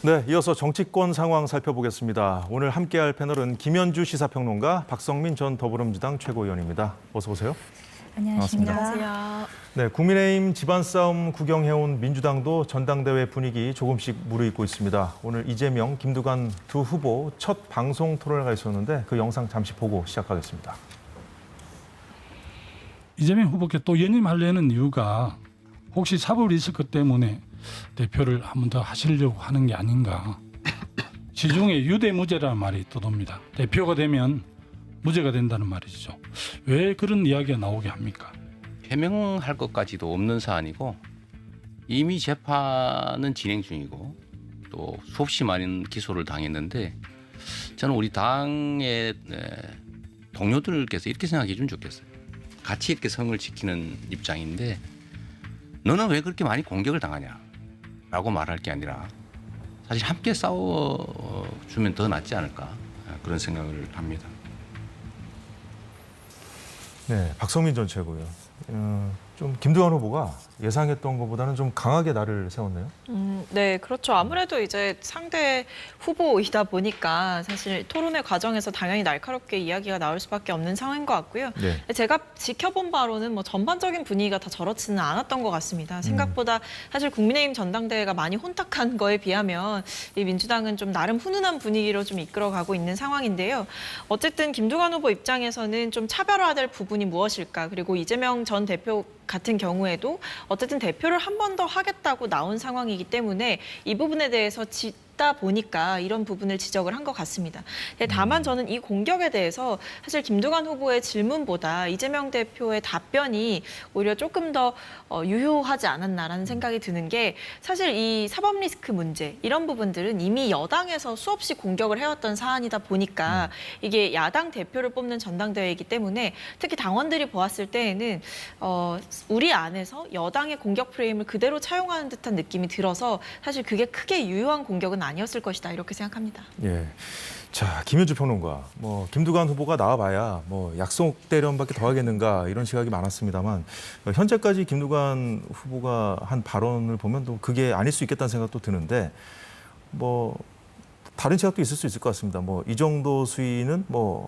네, 이어서 정치권 상황 살펴보겠습니다. 오늘 함께할 패널은 김현주 시사평론가, 박성민 전 더불어민주당 최고위원입니다. 어서 오세요. 안녕하십니까. 안녕하세요. 네, 국민의힘 집안 싸움 구경해온 민주당도 전당대회 분위기 조금씩 무르익고 있습니다. 오늘 이재명, 김두관 두 후보 첫 방송 토론회가 있었는데 그 영상 잠시 보고 시작하겠습니다. 이재명 후보께 또 연임하려는 이유가 혹시 사법 리스크 때문에 대표를 한 번 더 하시려고 하는 게 아닌가. 시중에 유대무죄라는 말이 떠돕니다. 대표가 되면 무죄가 된다는 말이죠. 왜 그런 이야기가 나오게 합니까? 해명할 것까지도 없는 사안이고 이미 재판은 진행 중이고 또 수없이 많은 기소를 당했는데 저는 우리 당의 동료들께서 이렇게 생각해 주면 좋겠어요. 같이 이렇게 성을 지키는 입장인데 너는 왜 그렇게 많이 공격을 당하냐 라고 말할 게 아니라 사실 함께 싸워주면 더 낫지 않을까 그런 생각을 합니다. 네, 박성민 전 최고요. 좀 김두관 후보가 예상했던 것보다는 좀 강하게 날을 세웠네요. 네, 그렇죠. 아무래도 이제 상대 후보이다 보니까 사실 토론회 과정에서 당연히 날카롭게 이야기가 나올 수밖에 없는 상황인 것 같고요. 네. 제가 지켜본 바로는 뭐 전반적인 분위기가 다 저렇지는 않았던 것 같습니다. 생각보다 사실 국민의힘 전당대회가 많이 혼탁한 거에 비하면 이 민주당은 좀 나름 훈훈한 분위기로 좀 이끌어가고 있는 상황인데요. 어쨌든 김두관 후보 입장에서는 좀 차별화될 부분이 무엇일까? 그리고 이재명 전 대표 같은 경우에도 어쨌든 대표를 한 번 더 하겠다고 나온 상황이기 때문에 이 부분에 대해서 다 보니까 이런 부분을 지적을 한 것 같습니다. 다만 저는 이 공격에 대해서 사실 김두관 후보의 질문보다 이재명 대표의 답변이 오히려 조금 더 유효하지 않았나라는 생각이 드는 게 사실 이 사법 리스크 문제 이런 부분들은 이미 여당에서 수없이 공격을 해왔던 사안이다 보니까 이게 야당 대표를 뽑는 전당대회이기 때문에 특히 당원들이 보았을 때에는 우리 안에서 여당의 공격 프레임을 그대로 차용하는 듯한 느낌이 들어서 사실 그게 크게 유효한 공격은 아니었을 것이다 이렇게 생각합니다. 예. 자, 김현주 평론가, 김두관 후보가 나와봐야 약속 대련밖에 더 하겠는가 이런 시각이 많았습니다만 현재까지 김두관 후보가 한 발언을 보면 또 그게 아닐 수 있겠다는 생각도 드는데 다른 시각도 있을 수 있을 것 같습니다. 이 정도 수위는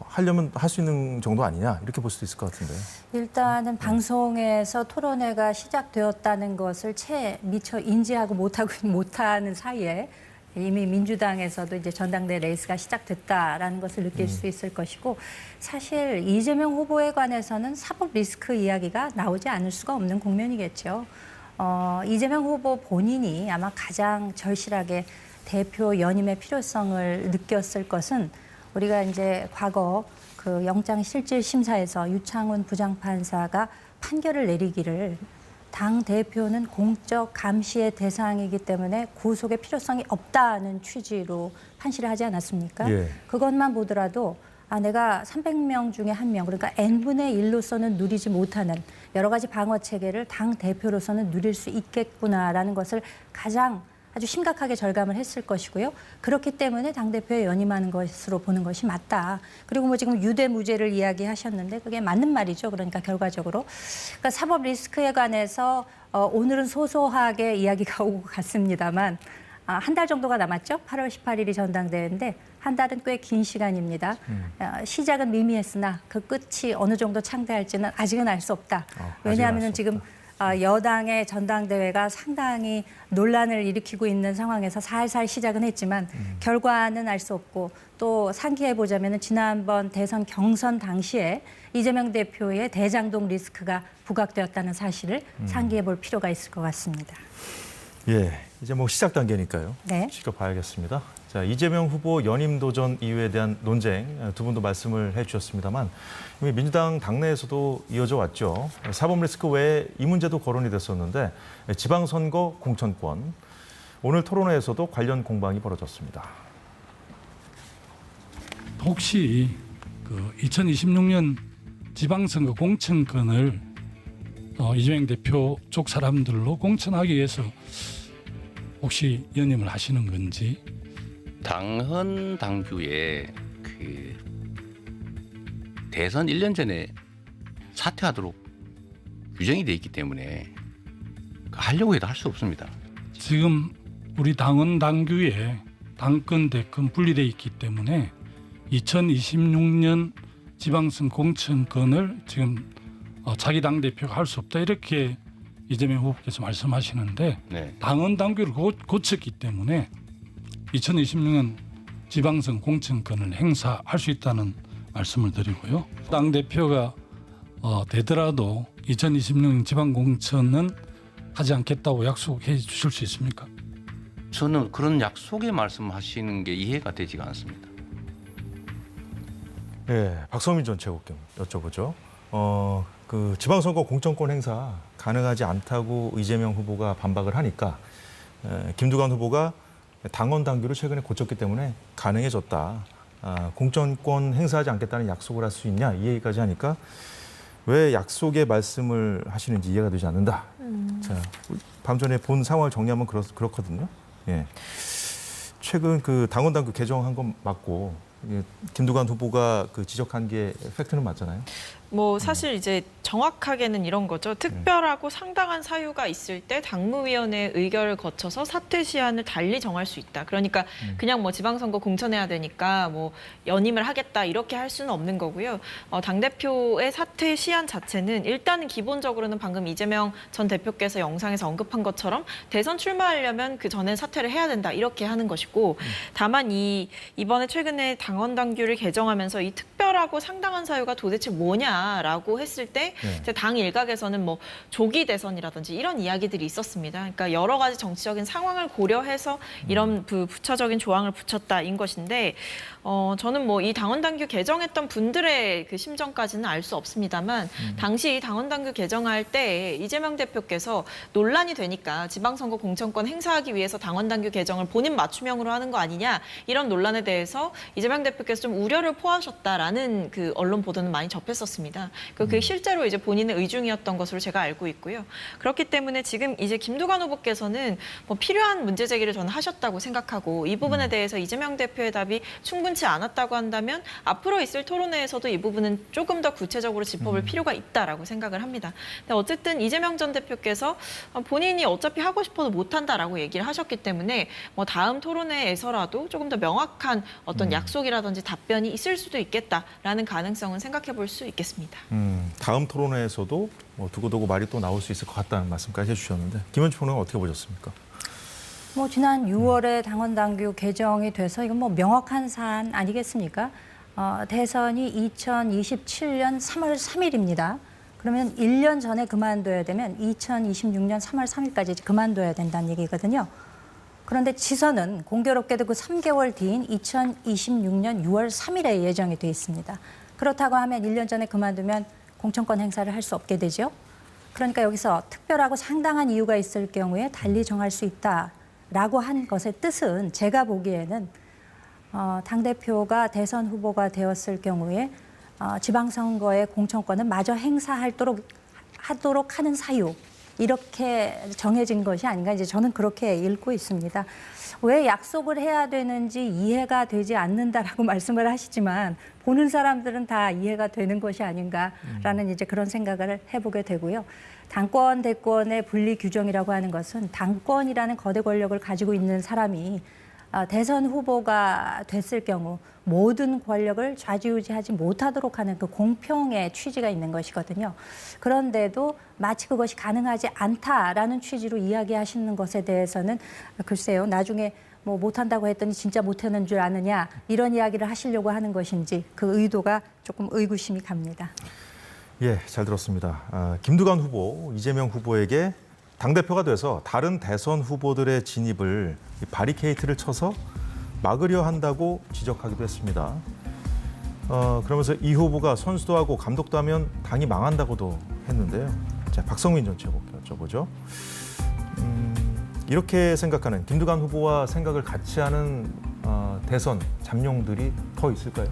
하려면 할 수 있는 정도 아니냐 이렇게 볼 수도 있을 것 같은데. 일단은 방송에서 토론회가 시작되었다는 것을 채 미처 인지하고 못하는 사이에 이미 민주당에서도 이제 전당대 레이스가 시작됐다라는 것을 느낄 수 있을 것이고 사실 이재명 후보에 관해서는 사법 리스크 이야기가 나오지 않을 수가 없는 국면이겠죠. 이재명 후보 본인이 아마 가장 절실하게 대표 연임의 필요성을 느꼈을 것은 우리가 이제 과거 그 영장실질심사에서 유창훈 부장판사가 판결을 내리기를 당 대표는 공적 감시의 대상이기 때문에 구속의 필요성이 없다는 취지로 판시를 하지 않았습니까? 예. 그것만 보더라도 내가 300명 중에 1명, 그러니까 n분의 1로서는 누리지 못하는 여러 가지 방어 체계를 당 대표로서는 누릴 수 있겠구나라는 것을 가장 아주 심각하게 절감을 했을 것이고요. 그렇기 때문에 당대표에 연임하는 것으로 보는 것이 맞다. 그리고 지금 유대무죄를 이야기하셨는데 그게 맞는 말이죠. 그러니까 결과적으로. 그러니까 사법 리스크에 관해서 오늘은 소소하게 이야기가 오고 갔습니다만 한 달 정도가 남았죠. 8월 18일이 전당대회인데 한 달은 꽤 긴 시간입니다. 시작은 미미했으나 그 끝이 어느 정도 창대할지는 아직은 알 수 없다. 왜냐하면 지금 여당의 전당대회가 상당히 논란을 일으키고 있는 상황에서 살살 시작은 했지만 결과는 알 수 없고 또 상기해보자면 지난번 대선 경선 당시에 이재명 대표의 대장동 리스크가 부각되었다는 사실을 상기해볼 필요가 있을 것 같습니다. 예, 이제 시작 단계니까요. 네. 지켜봐야겠습니다. 자, 이재명 후보 연임 도전 이유에 대한 논쟁 두 분도 말씀을 해주셨습니다만 이미 민주당 당내에서도 이어져 왔죠. 사법 리스크 외에 이 문제도 거론이 됐었는데 지방선거 공천권. 오늘 토론회에서도 관련 공방이 벌어졌습니다. 혹시 그 2026년 지방선거 공천권을 이재명 대표 쪽 사람들로 공천하기 위해서 혹시 연임을 하시는 건지. 당헌 당규에 그 대선 1년 전에 사퇴하도록 규정이 돼 있기 때문에 하려고 해도 할 수 없습니다. 지금 우리 당원 당규에 당권 대권 분리돼 있기 때문에 2026년 지방선 공천권을 지금 자기 당 대표가 할 수 없다 이렇게 이재명 후보께서 말씀하시는데 네. 당원 당규를 고쳤기 때문에 2026년 지방선 공천권을 행사할 수 있다는 말씀을 드리고요. 당 대표가 되더라도 2026년 지방 공천은 하지 않겠다고 약속해 주실 수 있습니까? 저는 그런 약속의 말씀하시는 게 이해가 되지가 않습니다. 예, 박성민 전 최고위원 여쭤보죠. 그 지방선거 공천권 행사 가능하지 않다고 이재명 후보가 반박을 하니까 김두관 후보가 당원 당규를 최근에 고쳤기 때문에 가능해졌다. 공천권 행사하지 않겠다는 약속을 할 수 있냐 이 얘기까지 하니까 왜 약속의 말씀을 하시는지 이해가 되지 않는다. 자, 밤전에 본 상황을 정리하면 그렇거든요. 예. 최근 그 당원 당규 개정한 건 맞고 김두관 후보가 그 지적한 게 팩트는 맞잖아요. 뭐 사실 이제 정확하게는 이런 거죠. 특별하고 상당한 사유가 있을 때 당무위원회 의결을 거쳐서 사퇴 시한을 달리 정할 수 있다. 그러니까 그냥 뭐 지방선거 공천해야 되니까 뭐 연임을 하겠다 이렇게 할 수는 없는 거고요. 당대표의 사퇴 시한 자체는 일단은 기본적으로는 방금 이재명 전 대표께서 영상에서 언급한 것처럼 대선 출마하려면 그 전에 사퇴를 해야 된다 이렇게 하는 것이고 다만 이번에 최근에 당원 당규를 개정하면서 이 특별하고 상당한 사유가 도대체 뭐냐라고 했을 때 이제 당 일각에서는 뭐 조기 대선이라든지 이런 이야기들이 있었습니다. 그러니까 여러 가지 정치적인 상황을 고려해서 이런 부차적인 조항을 붙였다인 것인데 저는 뭐 이 당원 당규 개정했던 분들의 그 심정까지는 알 수 없습니다만 당시 이 당원 당규 개정할 때 이재명 대표께서 논란이 되니까 지방선거 공천권 행사하기 위해서 당원 당규 개정을 본인 맞춤형으로 하는 거 아니냐 이런 논란에 대해서 이재명 대표께서 좀 우려를 포하셨다라는 그 언론 보도는 많이 접했었습니다. 그게 실제로 이제 본인의 의중이었던 것으로 제가 알고 있고요. 그렇기 때문에 지금 이제 김두관 후보께서는 뭐 필요한 문제 제기를 저는 하셨다고 생각하고 이 부분에 대해서 이재명 대표의 답이 충분치 않았다고 한다면 앞으로 있을 토론회에서도 이 부분은 조금 더 구체적으로 짚어볼 필요가 있다라고 생각을 합니다. 근데 어쨌든 이재명 전 대표께서 본인이 어차피 하고 싶어도 못한다라고 얘기를 하셨기 때문에 뭐 다음 토론회에서라도 조금 더 명확한 어떤 약속이라든지 답변이 있을 수도 있겠다라는 가능성은 생각해 볼 수 있겠습니다. 다음 토론회에서도 뭐 두고두고 말이 또 나올 수 있을 것 같다는 말씀까지 해주셨는데 김현주 평론가 어떻게 보셨습니까? 뭐 지난 6월에 당원 당규 개정이 돼서 이건 뭐 명확한 사안 아니겠습니까? 대선이 2027년 3월 3일입니다. 그러면 1년 전에 그만둬야 되면 2026년 3월 3일까지 그만둬야 된다는 얘기거든요. 그런데 지선은 공교롭게도 그 3개월 뒤인 2026년 6월 3일에 예정이 돼 있습니다. 그렇다고 하면 1년 전에 그만두면 공천권 행사를 할 수 없게 되죠. 그러니까 여기서 특별하고 상당한 이유가 있을 경우에 달리 정할 수 있다라고 한 것의 뜻은 제가 보기에는 당대표가 대선 후보가 되었을 경우에 지방선거의 공천권은 마저 행사하도록 하는 사유 이렇게 정해진 것이 아닌가 이제 저는 그렇게 읽고 있습니다. 왜 약속을 해야 되는지 이해가 되지 않는다라고 말씀을 하시지만 보는 사람들은 다 이해가 되는 것이 아닌가라는 이제 그런 생각을 해보게 되고요. 당권 대권의 분리 규정이라고 하는 것은 당권이라는 거대 권력을 가지고 있는 사람이 대선 후보가 됐을 경우 모든 권력을 좌지우지하지 못하도록 하는 그 공평의 취지가 있는 것이거든요. 그런데도 마치 그것이 가능하지 않다라는 취지로 이야기하시는 것에 대해서는 글쎄요. 나중에 뭐 못한다고 했더니 진짜 못하는 줄 아느냐 이런 이야기를 하시려고 하는 것인지 그 의도가 조금 의구심이 갑니다. 예, 잘 들었습니다. 김두관 후보, 이재명 후보에게 당대표가 돼서 다른 대선 후보들의 진입을 바리케이트를 쳐서 막으려 한다고 지적하기도 했습니다. 그러면서 이 후보가 선수도 하고 감독도 하면 당이 망한다고도 했는데요. 자, 박성민 전 최고위원 여쭤보죠. 이렇게 생각하는 김두관 후보와 생각을 같이 하는 대선 잠룡들이 더 있을까요?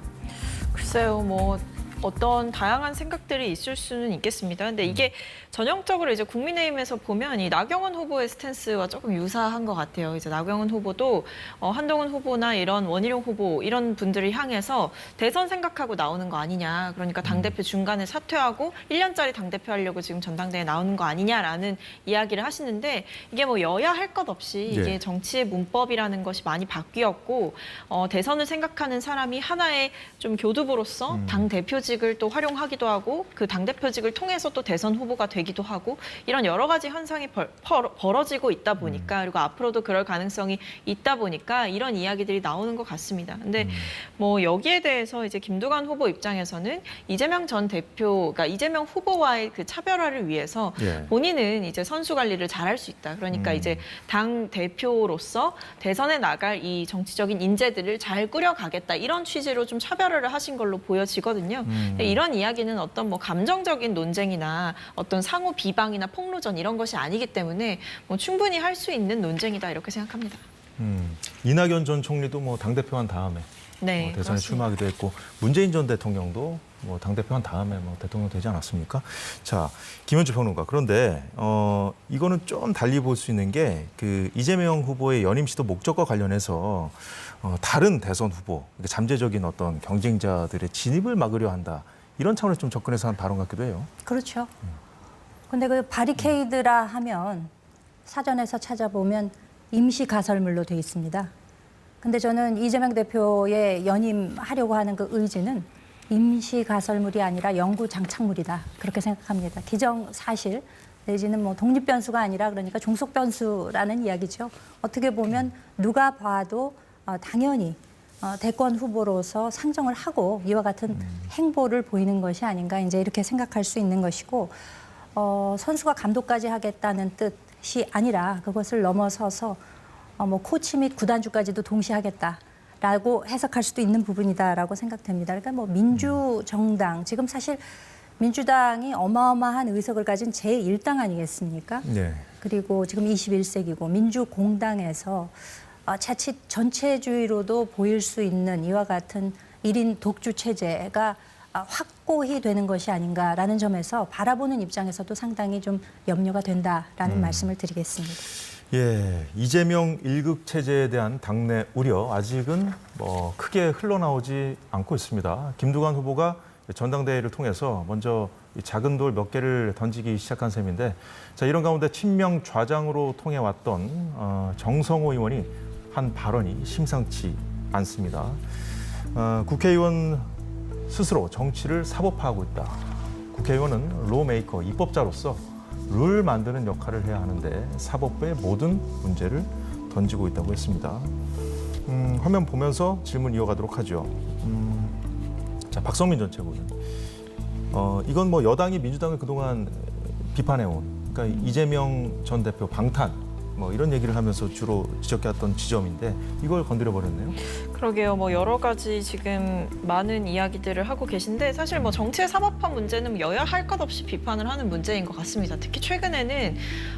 글쎄요, 뭐 어떤 다양한 생각들이 있을 수는 있겠습니다. 근데 이게 전형적으로 이제 국민의힘에서 보면 이 나경원 후보의 스탠스와 조금 유사한 것 같아요. 이제 나경원 후보도 한동훈 후보나 이런 원희룡 후보 이런 분들을 향해서 대선 생각하고 나오는 거 아니냐. 그러니까 당대표 중간에 사퇴하고 1년짜리 당대표 하려고 지금 전당대회에 나오는 거 아니냐라는 이야기를 하시는데 이게 뭐 여야 할 것 없이 이게 정치의 문법이라는 것이 많이 바뀌었고 대선을 생각하는 사람이 하나의 좀 교두보로서 당대표직을 또 활용하기도 하고 그 당대표직을 통해서 또 대선 후보가 되기도 하고 이런 여러 가지 현상이 벌어지고 있다 보니까 그리고 앞으로도 그럴 가능성이 있다 보니까 이런 이야기들이 나오는 것 같습니다. 근데 뭐 여기에 대해서 이제 김두관 후보 입장에서는 이재명 전 대표, 그러니까 이재명 후보와의 그 차별화를 위해서 본인은 이제 선수 관리를 잘할 수 있다. 그러니까 이제 당 대표로서 대선에 나갈 이 정치적인 인재들을 잘 꾸려가겠다. 이런 취지로 좀 차별화를 하신 걸로 보여지거든요. 이런 이야기는 어떤 뭐 감정적인 논쟁이나 어떤 상호 비방이나 폭로전 이런 것이 아니기 때문에 뭐 충분히 할 수 있는 논쟁이다 이렇게 생각합니다. 이낙연 전 총리도 뭐 당대표 한 다음에 네, 대선에 그렇습니다. 출마하기도 했고 문재인 전 대통령도 뭐 당대표 한 다음에 뭐 대통령 되지 않았습니까? 자, 김현주 평론가. 그런데 이거는 좀 달리 볼 수 있는 게 그 이재명 후보의 연임 시도 목적과 관련해서 다른 대선 후보, 그러니까 잠재적인 어떤 경쟁자들의 진입을 막으려 한다. 이런 차원에서 좀 접근해서 한 발언 같기도 해요. 그렇죠. 근데 그 바리케이드라 하면 사전에서 찾아보면 임시 가설물로 돼 있습니다. 근데 저는 이재명 대표의 연임하려고 하는 그 의지는 임시 가설물이 아니라 영구 장착물이다. 그렇게 생각합니다. 기정사실 내지는 뭐 독립 변수가 아니라 그러니까 종속 변수라는 이야기죠. 어떻게 보면 누가 봐도 당연히 대권 후보로서 상정을 하고 이와 같은 행보를 보이는 것이 아닌가 이제 이렇게 생각할 수 있는 것이고 선수가 감독까지 하겠다는 뜻이 아니라 그것을 넘어서서 뭐 코치 및 구단주까지도 동시에 하겠다라고 해석할 수도 있는 부분이다라고 생각됩니다. 그러니까 뭐 민주정당 지금 사실 민주당이 어마어마한 의석을 가진 제1당 아니겠습니까? 네. 그리고 지금 21세기고 민주공당에서 자칫 전체주의로도 보일 수 있는 이와 같은 1인 독주 체제가 확고히 되는 것이 아닌가라는 점에서 바라보는 입장에서도 상당히 좀 염려가 된다라는 말씀을 드리겠습니다. 예, 이재명 1급 체제에 대한 당내 우려 아직은 뭐 크게 흘러나오지 않고 있습니다. 김두관 후보가 전당대회를 통해서 먼저 작은 돌 몇 개를 던지기 시작한 셈인데, 자, 이런 가운데 친명 좌장으로 통해왔던 정성호 의원이 한 발언이 심상치 않습니다. 국회의원 스스로 정치를 사법화하고 있다. 국회의원은 로메이커, 입법자로서 룰 만드는 역할을 해야 하는데 사법부의 모든 문제를 던지고 있다고 했습니다. 화면 보면서 질문 이어가도록 하죠. 자, 박성민 전 최고위원. 이건 뭐 여당이 민주당을 그동안 비판해온, 그러니까 이재명 전 대표 방탄, 뭐 이런 얘기를 하면서 주로 지적해왔던 지점인데 이걸 건드려 버렸네요. 그러게요. 뭐 여러 가지 지금 많은 이야기들을 하고 계신데 사실 뭐 정치의 사법화 문제는 여야 할 것 없이 비판을 하는 문제인 것 같습니다. 특히 최근에는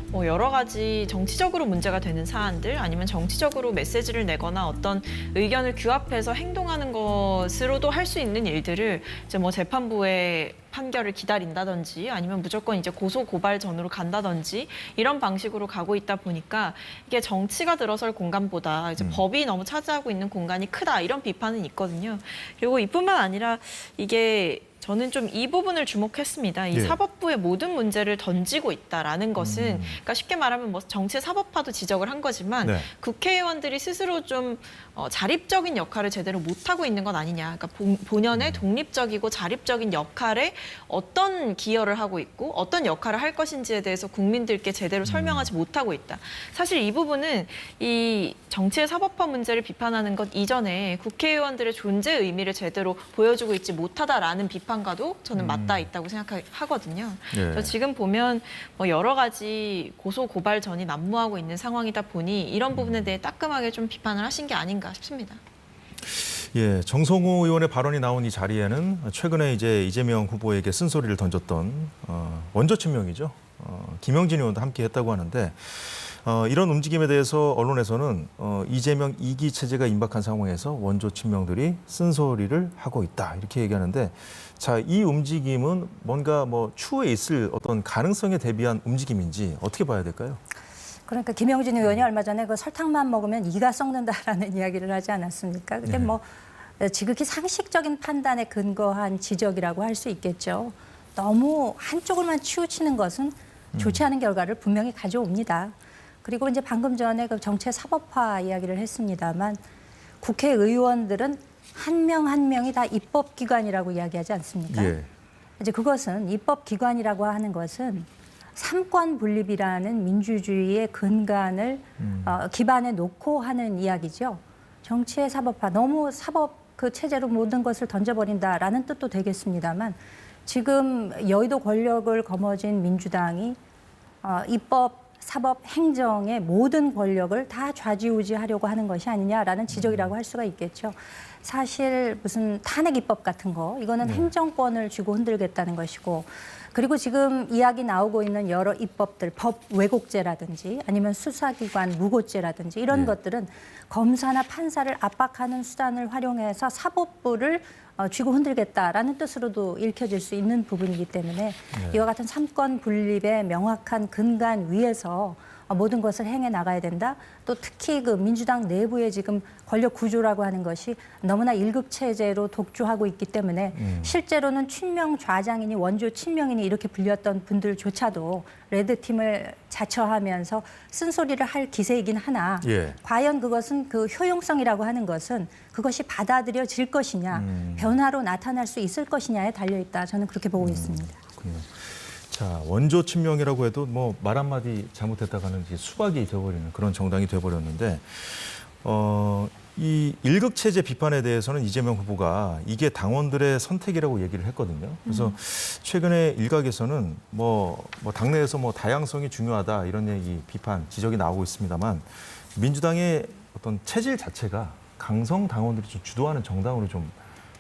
뭐 여러 가지 정치적으로 문제가 되는 사안들 아니면 정치적으로 메시지를 내거나 어떤 의견을 규합해서 행동하는 것으로도 할 수 있는 일들을 이제 뭐 재판부의 판결을 기다린다든지 아니면 무조건 이제 고소 고발 전으로 간다든지 이런 방식으로 가고 있다 보니까 이게 정치가 들어설 공간보다 이제 법이 너무 차지하고 있는 공간이 크다 이런 비판은 있거든요. 그리고 이뿐만 아니라 이게 저는 좀 이 부분을 주목했습니다. 이 사법부의 모든 문제를 던지고 있다라는 것은 그러니까 쉽게 말하면 뭐 정치 사법화도 지적을 한 거지만 국회의원들이 스스로 좀 자립적인 역할을 제대로 못하고 있는 건 아니냐. 그러니까 본연의 독립적이고 자립적인 역할에 어떤 기여를 하고 있고 어떤 역할을 할 것인지에 대해서 국민들께 제대로 설명하지 못하고 있다. 사실 이 부분은 이 정치의 사법화 문제를 비판하는 것 이전에 국회의원들의 존재 의미를 제대로 보여주고 있지 못하다라는 비판과도 저는 맞닿아 있다고 생각하거든요. 그래서 지금 보면 뭐 여러 가지 고소 고발 전이 난무하고 있는 상황이다 보니 이런 부분에 대해 따끔하게 좀 비판을 하신 게 아닌가 싶습니다. 예, 정성호 의원의 발언이 나온 이 자리에는 최근에 이제 이재명 후보에게 쓴소리를 던졌던 원조 친명이죠. 김영진 의원도 함께 했다고 하는데 이런 움직임에 대해서 언론에서는 이재명 2기 체제가 임박한 상황에서 원조 친명들이 쓴소리를 하고 있다 이렇게 얘기하는데 자, 이 움직임은 뭔가 뭐 추후에 있을 어떤 가능성에 대비한 움직임인지 어떻게 봐야 될까요? 그러니까 김영진 의원이 얼마 전에 그 설탕만 먹으면 이가 썩는다라는 이야기를 하지 않았습니까? 그게 뭐 지극히 상식적인 판단에 근거한 지적이라고 할 수 있겠죠. 너무 한쪽으로만 치우치는 것은 좋지 않은 결과를 분명히 가져옵니다. 그리고 이제 방금 전에 그 정체 사법화 이야기를 했습니다만 국회의원들은 한 명 한 명이 다 입법기관이라고 이야기하지 않습니까? 예. 이제 그것은 입법기관이라고 하는 것은 삼권 분립이라는 민주주의의 근간을 기반에 놓고 하는 이야기죠. 정치의 사법화, 너무 사법 그 체제로 모든 것을 던져버린다라는 뜻도 되겠습니다만 지금 여의도 권력을 거머쥔 민주당이 입법, 사법, 행정의 모든 권력을 다 좌지우지하려고 하는 것이 아니냐라는 지적이라고 할 수가 있겠죠. 사실 무슨 탄핵 입법 같은 거 이거는 행정권을 쥐고 흔들겠다는 것이고 그리고 지금 이야기 나오고 있는 여러 입법들, 법 왜곡죄라든지 아니면 수사기관 무고죄라든지 이런 것들은 검사나 판사를 압박하는 수단을 활용해서 사법부를 쥐고 흔들겠다라는 뜻으로도 읽혀질 수 있는 부분이기 때문에 이와 같은 삼권 분립의 명확한 근간 위에서 모든 것을 행해 나가야 된다. 또 특히 그 민주당 내부의 지금 권력 구조라고 하는 것이 너무나 일극 체제로 독주하고 있기 때문에 실제로는 친명 좌장이니 원조 친명이니 이렇게 불렸던 분들조차도 레드팀을 자처하면서 쓴소리를 할 기세이긴 하나 과연 그것은 그 효용성이라고 하는 것은 그것이 받아들여질 것이냐 변화로 나타날 수 있을 것이냐에 달려있다. 저는 그렇게 보고 있습니다. 그렇군요. 자, 원조 친명이라고 해도 뭐 말 한마디 잘못했다가는 이제 수박이 되어버리는 그런 정당이 되어버렸는데 이 일극체제 비판에 대해서는 이재명 후보가 이게 당원들의 선택이라고 얘기를 했거든요. 그래서 최근에 일각에서는 뭐 당내에서 뭐 다양성이 중요하다 이런 얘기, 비판, 지적이 나오고 있습니다만 민주당의 어떤 체질 자체가 강성 당원들이 좀 주도하는 정당으로 좀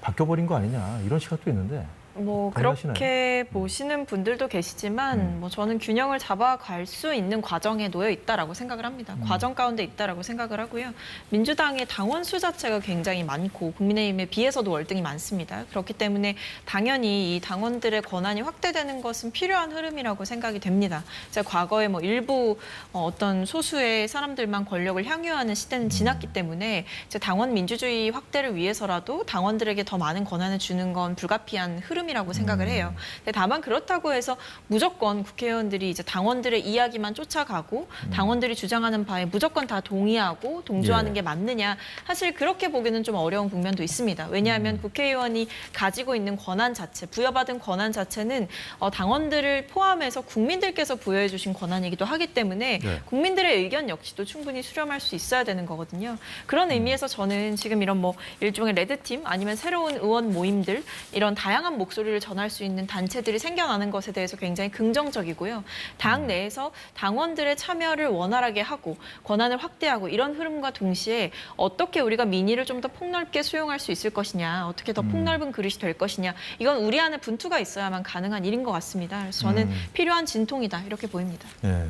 바뀌어버린 거 아니냐 이런 시각도 있는데 뭐 그렇게 보시는 분들도 계시지만 뭐 저는 균형을 잡아갈 수 있는 과정에 놓여 있다라고 생각을 합니다. 과정 가운데 있다라고 생각을 하고요. 민주당의 당원 수 자체가 굉장히 많고 국민의힘에 비해서도 월등히 많습니다. 그렇기 때문에 당연히 이 당원들의 권한이 확대되는 것은 필요한 흐름이라고 생각이 됩니다. 제가 과거에 뭐 일부 어떤 소수의 사람들만 권력을 향유하는 시대는 지났기 때문에 이제 당원 민주주의 확대를 위해서라도 당원들에게 더 많은 권한을 주는 건 불가피한 흐름. 이라고 생각을 해요. 근데 다만 그렇다고 해서 무조건 국회의원들이 이제 당원들의 이야기만 쫓아가고 당원들이 주장하는 바에 무조건 다 동의하고 동조하는 게 맞느냐? 사실 그렇게 보기는 좀 어려운 국면도 있습니다. 왜냐하면 국회의원이 가지고 있는 권한 자체, 부여받은 권한 자체는 당원들을 포함해서 국민들께서 부여해 주신 권한이기도 하기 때문에 국민들의 의견 역시도 충분히 수렴할 수 있어야 되는 거거든요. 그런 의미에서 저는 지금 이런 뭐 일종의 레드팀 아니면 새로운 의원 모임들 이런 다양한 목소리를 전할 수 있는 단체들이 생겨나는 것에 대해서 굉장히 긍정적이고요. 당 내에서 당원들의 참여를 원활하게 하고 권한을 확대하고 이런 흐름과 동시에 어떻게 우리가 민의를 좀 더 폭넓게 수용할 수 있을 것이냐, 어떻게 더 폭넓은 그릇이 될 것이냐, 이건 우리 안에 분투가 있어야만 가능한 일인 것 같습니다. 그래서 저는 필요한 진통이다 이렇게 보입니다. 네,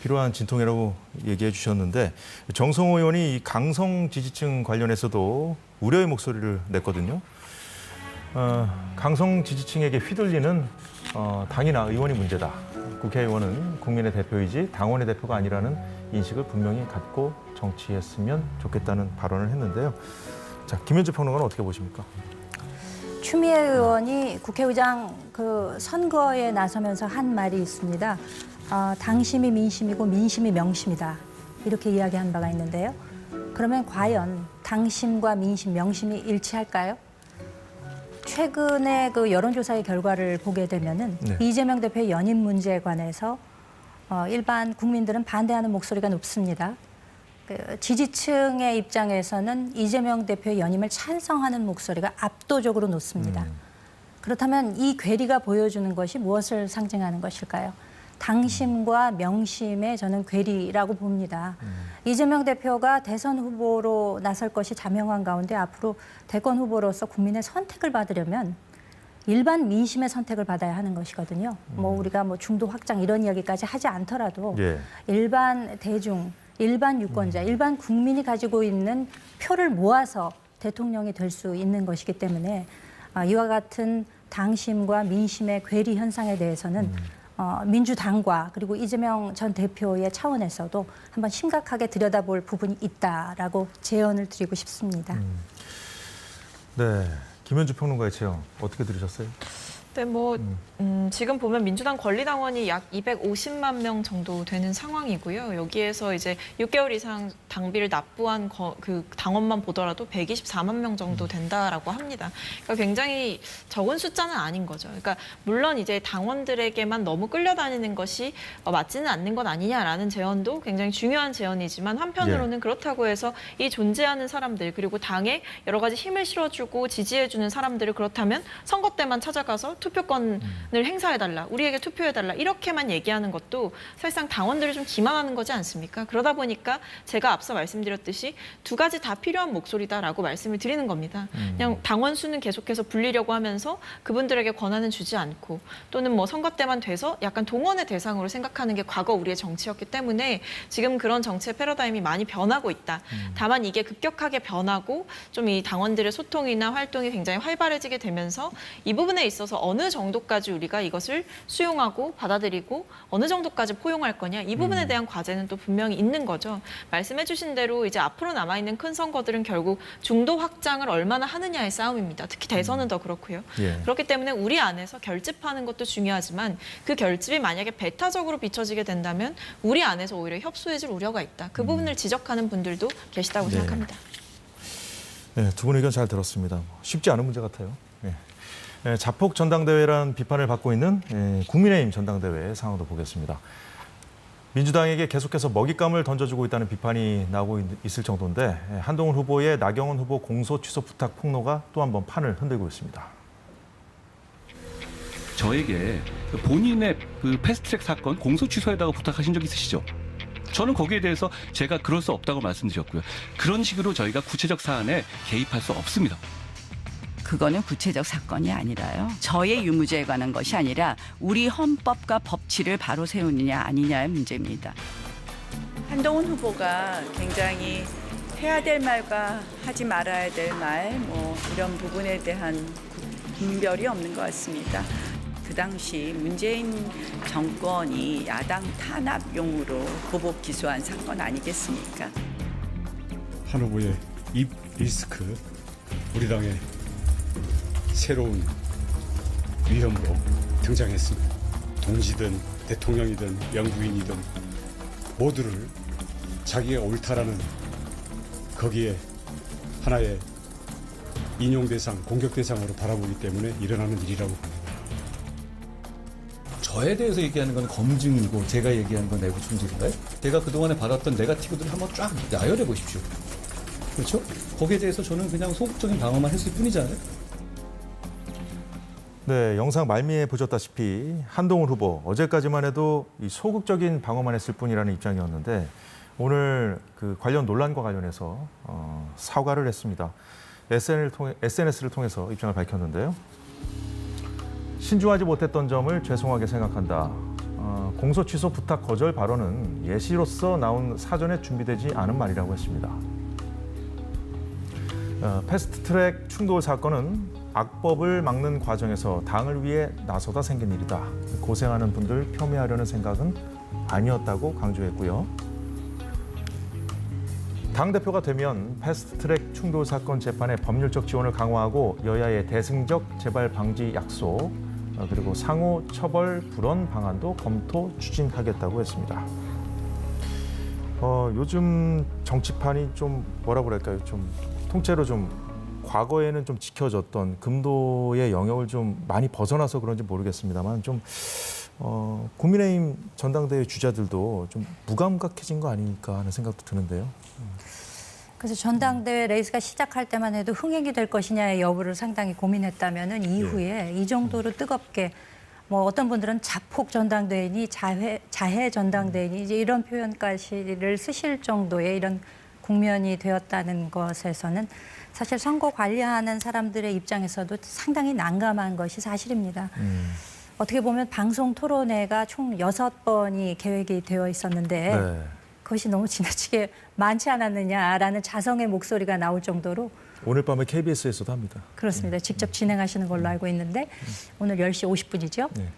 필요한 진통이라고 얘기해 주셨는데 정성호 의원이 이 강성 지지층 관련해서도 우려의 목소리를 냈거든요. 강성 지지층에게 휘둘리는 당이나 의원이 문제다. 국회의원은 국민의 대표이지 당원의 대표가 아니라는 인식을 분명히 갖고 정치했으면 좋겠다는 발언을 했는데요. 자, 김현주 평론가는 어떻게 보십니까? 추미애 의원이 국회의장 그 선거에 나서면서 한 말이 있습니다. 당심이 민심이고 민심이 명심이다. 이렇게 이야기한 바가 있는데요. 그러면 과연 당심과 민심, 명심이 일치할까요? 최근에 그 여론조사의 결과를 보게 되면은 이재명 대표의 연임 문제에 관해서 일반 국민들은 반대하는 목소리가 높습니다. 그 지지층의 입장에서는 이재명 대표의 연임을 찬성하는 목소리가 압도적으로 높습니다. 그렇다면 이 괴리가 보여주는 것이 무엇을 상징하는 것일까요? 당심과 명심의 저는 괴리라고 봅니다. 이재명 대표가 대선 후보로 나설 것이 자명한 가운데 앞으로 대권 후보로서 국민의 선택을 받으려면 일반 민심의 선택을 받아야 하는 것이거든요. 뭐 우리가 뭐 중도 확장 이런 이야기까지 하지 않더라도 예. 일반 대중, 일반 유권자, 일반 국민이 가지고 있는 표를 모아서 대통령이 될 수 있는 것이기 때문에 이와 같은 당심과 민심의 괴리 현상에 대해서는 민주당과 그리고 이재명 전 대표의 차원에서도 한번 심각하게 들여다볼 부분이 있다라고 제언을 드리고 싶습니다. 네, 김현주 평론가의 제언 어떻게 들으셨어요? 네, 뭐 지금 보면 민주당 권리당원이 약 250만 명 정도 되는 상황이고요. 여기에서 이제 6개월 이상 당비를 납부한 그 당원만 보더라도 124만 명 정도 된다라고 합니다. 그러니까 굉장히 적은 숫자는 아닌 거죠. 그러니까 물론 이제 당원들에게만 너무 끌려다니는 것이 맞지는 않는 것 아니냐라는 제언도 굉장히 중요한 제언이지만 한편으로는 그렇다고 해서 이 존재하는 사람들 그리고 당에 여러 가지 힘을 실어주고 지지해주는 사람들을 그렇다면 선거 때만 찾아가서 투표권을 행사해달라, 우리에게 투표해달라 이렇게만 얘기하는 것도 사실상 당원들을 좀 기만하는 거지 않습니까? 그러다 보니까 제가 앞서 말씀드렸듯이 두 가지 다 필요한 목소리다라고 말씀을 드리는 겁니다. 그냥 당원 수는 계속해서 불리려고 하면서 그분들에게 권한은 주지 않고 또는 뭐 선거 때만 돼서 약간 동원의 대상으로 생각하는 게 과거 우리의 정치였기 때문에 지금 그런 정치의 패러다임이 많이 변하고 있다. 다만 이게 급격하게 변하고 좀 이 당원들의 소통이나 활동이 굉장히 활발해지게 되면서 이 부분에 있어서 어느 정도까지 우리가 이것을 수용하고 받아들이고 어느 정도까지 포용할 거냐 이 부분에 대한 과제는 또 분명히 있는 거죠. 말씀해 주신 대로 이제 앞으로 남아있는 큰 선거들은 결국 중도 확장을 얼마나 하느냐의 싸움입니다. 특히 대선은 더 그렇고요. 예. 그렇기 때문에 우리 안에서 결집하는 것도 중요하지만 그 결집이 만약에 배타적으로 비춰지게 된다면 우리 안에서 오히려 협소해질 우려가 있다. 그 부분을 지적하는 분들도 계시다고 생각합니다. 네, 두 분 의견 잘 들었습니다. 쉽지 않은 문제 같아요. 네, 자폭 전당대회란 비판을 받고 있는 국민의힘 전당대회 상황도 보겠습니다. 민주당에게 계속해서 먹잇감을 던져주고 있다는 비판이 나오고 있을 정도인데 한동훈 후보의 나경원 후보 공소 취소 부탁 폭로가 또 한 번 판을 흔들고 있습니다. 저에게 본인의 그 패스트트랙 사건 공소 취소에다가 부탁하신 적 있으시죠? 저는 거기에 대해서 제가 그럴 수 없다고 말씀드렸고요. 그런 식으로 저희가 구체적 사안에 개입할 수 없습니다. 그거는 구체적 사건이 아니라요. 저의 유무죄에 관한 것이 아니라 우리 헌법과 법치를 바로 세우느냐 아니냐의 문제입니다. 한동훈 후보가 굉장히 해야 될 말과 하지 말아야 될 말, 이런 부분에 대한 분별이 없는 것 같습니다. 그 당시 문재인 정권이 야당 탄압용으로 보복 기소한 사건 아니겠습니까? 한 후보의 입 리스크, 우리 당의 새로운 위험으로 등장했습니다. 동지든 대통령이든 영부인이든 모두를 자기가 옳다라는 거기에 하나의 인용 대상, 공격 대상으로 바라보기 때문에 일어나는 일이라고 봅니다. 저에 대해서 얘기하는 건 검증이고 제가 얘기하는 건 내부 총질인가요? 제가 그동안에 받았던 네거티브들을 한번 쫙 나열해 보십시오. 그렇죠? 거기에 대해서 저는 그냥 소극적인 방어만 했을 뿐이잖아요. 네, 영상 말미에 보셨다시피 한동훈 후보 어제까지만 해도 이 소극적인 방어만 했을 뿐이라는 입장이었는데 오늘 그 관련 논란과 관련해서 사과를 했습니다. SNS를 통해서 입장을 밝혔는데요. 신중하지 못했던 점을 죄송하게 생각한다. 공소 취소 부탁 거절 발언은 예시로서 나온 사전에 준비되지 않은 말이라고 했습니다. 패스트트랙 충돌 사건은 악법을 막는 과정에서 당을 위해 나서다 생긴 일이다. 고생하는 분들 폄훼하려는 생각은 아니었다고 강조했고요. 당대표가 되면 패스트트랙 충돌 사건 재판의 법률적 지원을 강화하고 여야의 대승적 재발 방지 약속 그리고 상호 처벌 불원 방안도 검토 추진하겠다고 했습니다. 요즘 정치판이 좀 뭐라고 그럴까요? 좀 통째로 좀 과거에는 좀 지켜졌던 금도의 영역을 좀 많이 벗어나서 그런지 모르겠습니다만 좀 국민의힘 전당대회 주자들도 좀 무감각해진 거 아닐까 하는 생각도 드는데요. 그래서 전당대회 레이스가 시작할 때만 해도 흥행이 될 것이냐의 여부를 상당히 고민했다면은 이후에 이 정도로 뜨겁게 어떤 분들은 자폭 전당대회니 자해 전당대회니 이제 이런 표현까지를 쓰실 정도의 이런 국면이 되었다는 것에서는 사실 선거 관리하는 사람들의 입장에서도 상당히 난감한 것이 사실입니다. 어떻게 보면 방송 토론회가 총 6번이 계획이 되어 있었는데 네. 그것이 너무 지나치게 많지 않았느냐라는 자성의 목소리가 나올 정도로 오늘 밤에 KBS에서도 합니다. 그렇습니다. 직접 진행하시는 걸로 알고 있는데 오늘 10시 50분이죠. 네.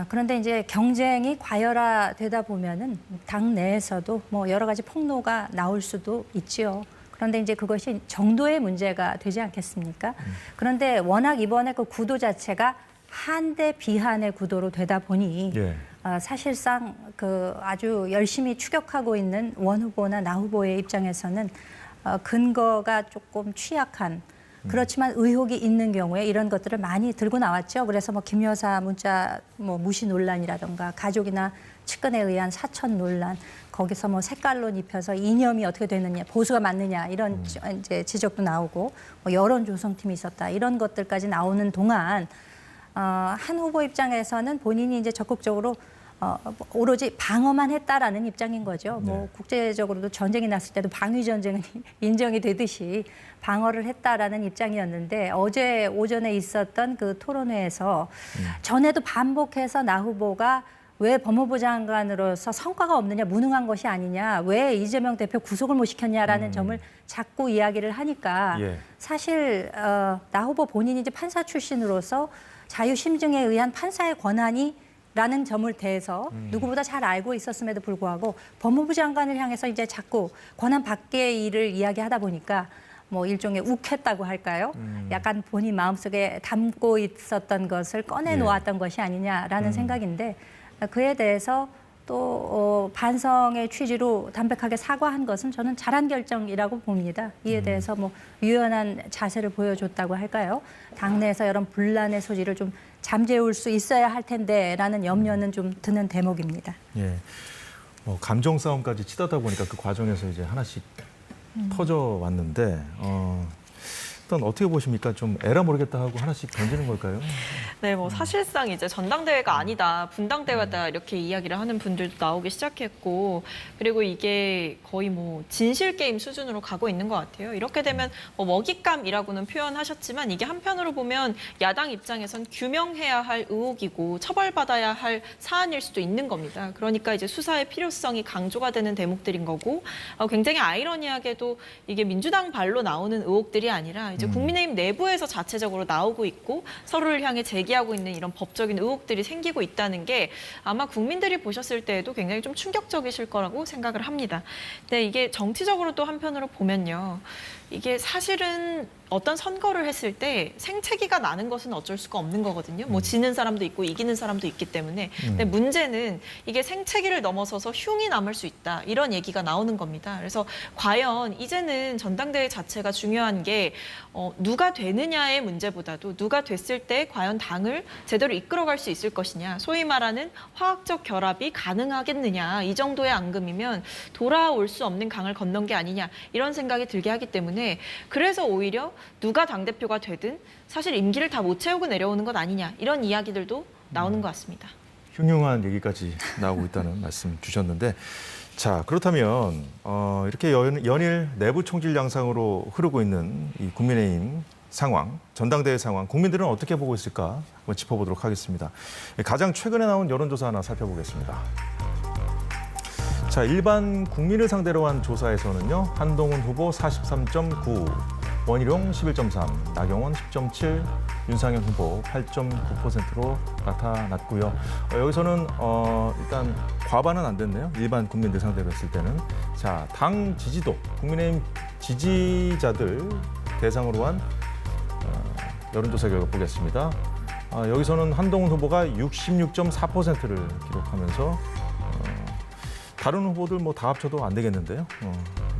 그런데 이제 경쟁이 과열화되다 보면은 당 내에서도 뭐 여러 가지 폭로가 나올 수도 있지요. 그런데 이제 그것이 정도의 문제가 되지 않겠습니까? 그런데 워낙 이번에 그 구도 자체가 한대 비한의 구도로 되다 보니 예. 사실상 그 아주 열심히 추격하고 있는 원 후보나 나 후보의 입장에서는 근거가 조금 취약한 그렇지만 의혹이 있는 경우에 이런 것들을 많이 들고 나왔죠. 그래서 뭐 김 여사 문자 뭐 무시 논란이라든가 가족이나 측근에 의한 사천 논란, 거기서 뭐 색깔론 입혀서 이념이 어떻게 되느냐, 보수가 맞느냐 이런 이제 지적도 나오고 뭐 여론 조성팀이 있었다 이런 것들까지 나오는 동안 한 후보 입장에서는 본인이 이제 적극적으로 오로지 방어만 했다라는 입장인 거죠. 뭐 국제적으로도 전쟁이 났을 때도 방위 전쟁은 인정이 되듯이 방어를 했다라는 입장이었는데 어제 오전에 있었던 그 토론회에서 전에도 반복해서 나 후보가 왜 법무부 장관으로서 성과가 없느냐, 무능한 것이 아니냐, 왜 이재명 대표 구속을 못 시켰냐라는 점을 자꾸 이야기를 하니까 예. 사실 나 후보 본인이 이제 판사 출신으로서 자유심증에 의한 판사의 권한이 라는 점을 대해서 누구보다 잘 알고 있었음에도 불구하고 법무부 장관을 향해서 이제 자꾸 권한 밖의 일을 이야기하다 보니까 뭐 일종의 욱했다고 할까요? 약간 본인 마음속에 담고 있었던 것을 꺼내놓았던 것이 아니냐라는 생각인데 그에 대해서 또 반성의 취지로 담백하게 사과한 것은 저는 잘한 결정이라고 봅니다. 이에 대해서 뭐 유연한 자세를 보여줬다고 할까요? 당내에서 이런 분란의 소지를 좀 잠재울 수 있어야 할 텐데라는 염려는 좀 드는 대목입니다. 예. 감정 싸움까지 치닫다 보니까 그 과정에서 이제 하나씩 터져 왔는데 일단 어떻게 보십니까? 좀 에라 모르겠다 하고 하나씩 던지는 걸까요? 네, 뭐 사실상 이제 전당대회가 아니다, 분당대회다 이렇게 이야기를 하는 분들도 나오기 시작했고, 그리고 이게 거의 뭐 진실 게임 수준으로 가고 있는 것 같아요. 이렇게 되면 뭐 먹잇감이라고는 표현하셨지만 이게 한편으로 보면 야당 입장에선 규명해야 할 의혹이고 처벌받아야 할 사안일 수도 있는 겁니다. 그러니까 이제 수사의 필요성이 강조가 되는 대목들인 거고, 굉장히 아이러니하게도 이게 민주당 발로 나오는 의혹들이 아니라 이제 국민의힘 내부에서 자체적으로 나오고 있고 서로를 향해 제기하고 있는 이런 법적인 의혹들이 생기고 있다는 게 아마 국민들이 보셨을 때에도 굉장히 좀 충격적이실 거라고 생각을 합니다. 근데 이게 정치적으로 또 한편으로 보면요. 이게 사실은 어떤 선거를 했을 때 생채기가 나는 것은 어쩔 수가 없는 거거든요. 뭐 지는 사람도 있고 이기는 사람도 있기 때문에. 근데 문제는 이게 생채기를 넘어서서 흉이 남을 수 있다. 이런 얘기가 나오는 겁니다. 그래서 과연 이제는 전당대회 자체가 중요한 게 누가 되느냐의 문제보다도 누가 됐을 때 과연 당을 제대로 이끌어갈 수 있을 것이냐. 소위 말하는 화학적 결합이 가능하겠느냐. 이 정도의 앙금이면 돌아올 수 없는 강을 건넌 게 아니냐. 이런 생각이 들게 하기 때문에 그래서 오히려 누가 당대표가 되든 사실 임기를 다 못 채우고 내려오는 것 아니냐 이런 이야기들도 나오는 것 같습니다. 흉흉한 얘기까지 나오고 있다는 말씀 주셨는데 자 그렇다면 이렇게 연일 내부 총질 양상으로 흐르고 있는 이 국민의힘 상황, 전당대회 상황 국민들은 어떻게 보고 있을까 한번 짚어보도록 하겠습니다. 가장 최근에 나온 여론조사 하나 살펴보겠습니다. 자, 일반 국민을 상대로 한 조사에서는요. 한동훈 후보 43.9, 원희룡 11.3, 나경원 10.7, 윤상현 후보 8.9%로 나타났고요. 여기서는 일단 과반은 안 됐네요. 일반 국민들 상대로 했을 때는. 자, 당 지지도, 국민의힘 지지자들 대상으로 한 여론조사 결과 보겠습니다. 여기서는 한동훈 후보가 66.4%를 기록하면서 다른 후보들 뭐 다 합쳐도 안 되겠는데요.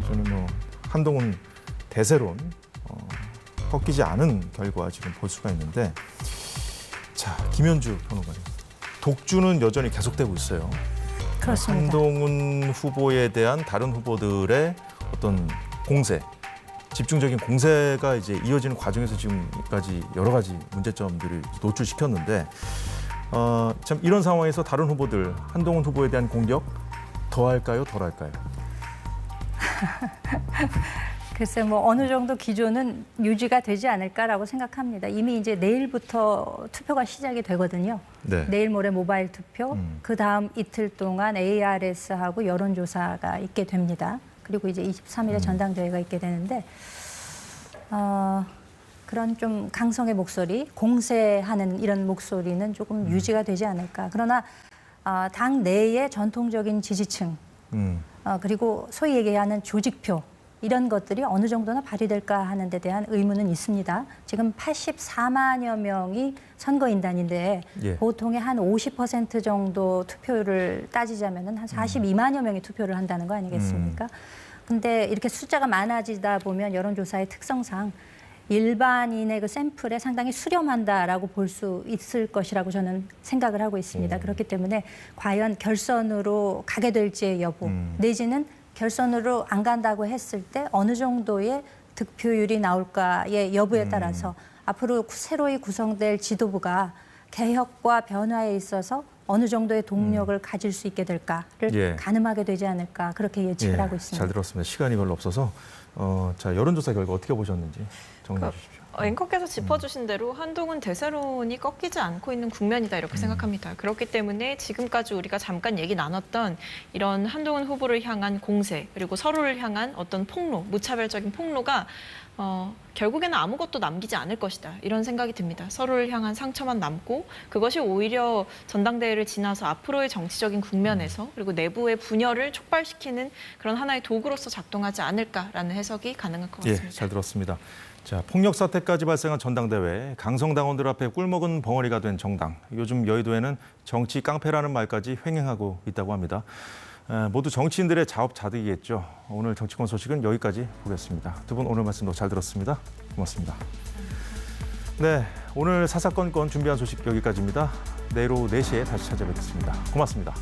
저는 뭐 한동훈 대세론 꺾이지 않은 결과 지금 볼 수가 있는데, 자 김현주 평론가님, 독주는 여전히 계속되고 있어요. 그렇습니다. 한동훈 후보에 대한 다른 후보들의 어떤 공세, 집중적인 공세가 이제 이어지는 과정에서 지금까지 여러 가지 문제점들을 노출시켰는데, 참 이런 상황에서 다른 후보들 한동훈 후보에 대한 공격 더 할까요, 덜 할까요? 글쎄 뭐 어느 정도 기조는 유지가 되지 않을까라고 생각합니다. 이미 이제 내일부터 투표가 시작이 되거든요. 네. 내일 모레 모바일 투표, 그 다음 이틀 동안 ARS하고 여론조사가 있게 됩니다. 그리고 이제 23일에 전당대회가 있게 되는데 그런 좀 강성의 목소리, 공세하는 이런 목소리는 조금 유지가 되지 않을까. 그러나 당 내의 전통적인 지지층, 그리고 소위 얘기하는 조직표, 이런 것들이 어느 정도나 발휘될까 하는 데 대한 의문은 있습니다. 지금 84만여 명이 선거인단인데 예. 보통의 한 50% 정도 투표율을 따지자면 한 42만여 명이 투표를 한다는 거 아니겠습니까? 근데 이렇게 숫자가 많아지다 보면 여론조사의 특성상 일반인의 그 샘플에 상당히 수렴한다라고 볼 수 있을 것이라고 저는 생각을 하고 있습니다. 그렇기 때문에 과연 결선으로 가게 될지의 여부, 내지는 결선으로 안 간다고 했을 때 어느 정도의 득표율이 나올까의 여부에 따라서 앞으로 새로이 구성될 지도부가 개혁과 변화에 있어서 어느 정도의 동력을 가질 수 있게 될까를 예. 가늠하게 되지 않을까 그렇게 예측을 하고 있습니다. 잘 들었습니다. 시간이 별로 없어서 자 여론조사 결과 어떻게 보셨는지 정리해 주십시오. 앵커께서 짚어주신 대로 한동훈 대세론이 꺾이지 않고 있는 국면이다 이렇게 생각합니다. 그렇기 때문에 지금까지 우리가 잠깐 얘기 나눴던 이런 한동훈 후보를 향한 공세 그리고 서로를 향한 어떤 폭로, 무차별적인 폭로가 결국에는 아무것도 남기지 않을 것이다. 이런 생각이 듭니다. 서로를 향한 상처만 남고 그것이 오히려 전당대회를 지나서 앞으로의 정치적인 국면에서 그리고 내부의 분열을 촉발시키는 그런 하나의 도구로서 작동하지 않을까라는 해석이 가능할 것 같습니다. 예, 잘 들었습니다. 자, 폭력 사태까지 발생한 전당대회, 강성당원들 앞에 꿀먹은 벙어리가 된 정당. 요즘 여의도에는 정치 깡패라는 말까지 횡행하고 있다고 합니다. 모두 정치인들의 자업자득이겠죠. 오늘 정치권 소식은 여기까지 보겠습니다. 두 분 오늘 말씀도 잘 들었습니다. 고맙습니다. 네, 오늘 사사건건 준비한 소식 여기까지입니다. 내일 오후 4시에 다시 찾아뵙겠습니다. 고맙습니다.